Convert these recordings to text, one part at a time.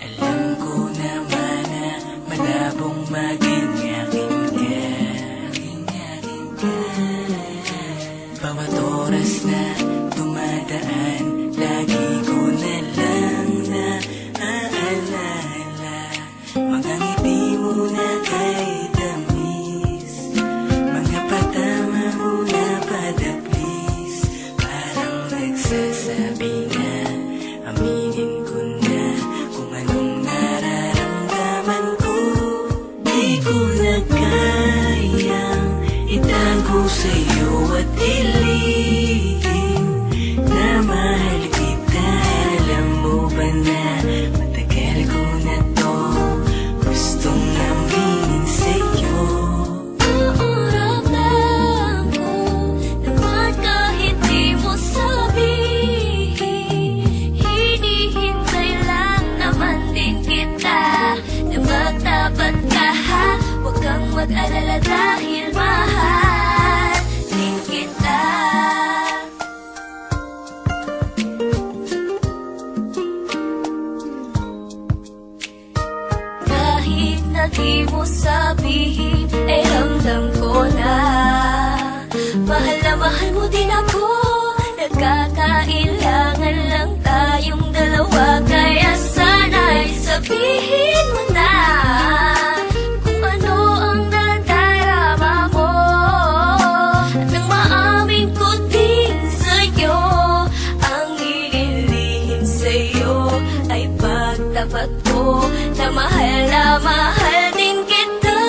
Alam ko naman na malabong maging akin ka. Bawat oras na dumadaan, lagi ko na lang naaalala mga ngiti mo na kay tamis, mga patama mo na padaplis. Parang nagsasabi na, aminin ko na kung anong nararamdaman ko. Di ko na kayang itago sa'yo at ilihim na mahal kita. Alam mo ba na matagal ko na to gustong aminin sa'yo. Naurap lang ko naman kahit di mo sabihin. Hinihintay lang naman din kita na magtapat ka ha. Huwag kang mag-alala dahil mahal din kita. Kahit na di mo sabihin, ay ramdam ko na mahal mo din ako. Nagkakailangan lang tayong dalawa, kaya sana'y sabihin mo na kung ano ang nadarama mo. At nang maamin ko din sa'yo, ang ililihim sa'yo ay pagtapat ko na mahal din kita.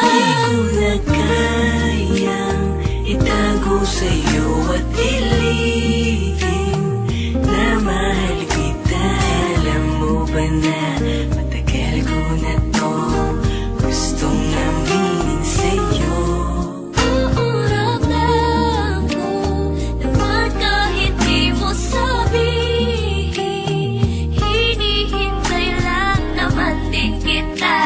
Di ko na kayang itago sa'yo at ilihim na mahal kita. Alam mo ba na matagal ko na to gustong aminin sa'yo. Naurap lang ko naman kahit di mo sabihin. Hinihintay lang naman din kita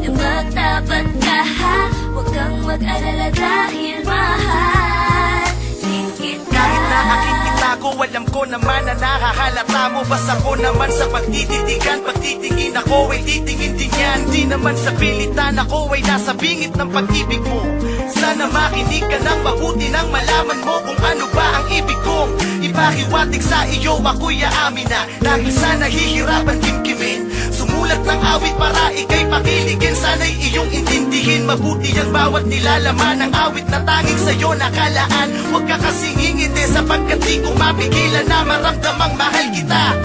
na magtapat ka ha. Huwag kang mag-alala dahil mahal din kita. Kahit na aking itago, alam ko naman na nakahalata mo. Basta ko naman sa pagtititigan, pagtitingin ako ay titingin din yan. Di naman sa pilitan, ako ay nasa bingit ng pag-ibig mo. Sana makinig ka ng mabuti nang malaman mo kung ano ba ang ibig kong ipahiwatig sa iyo. Ako'y aamin na dahil sa nahihirapan kimkimin, sumulat ng awit para ika'y pakiligin. Sana'y iyong intindihin mabuti ang bawat nilalaman ng awit na tanging sa'yo nakalaan. Huwag ka kasing ingiti sapagkat di ko mapigilan na maramdamang mahal kita.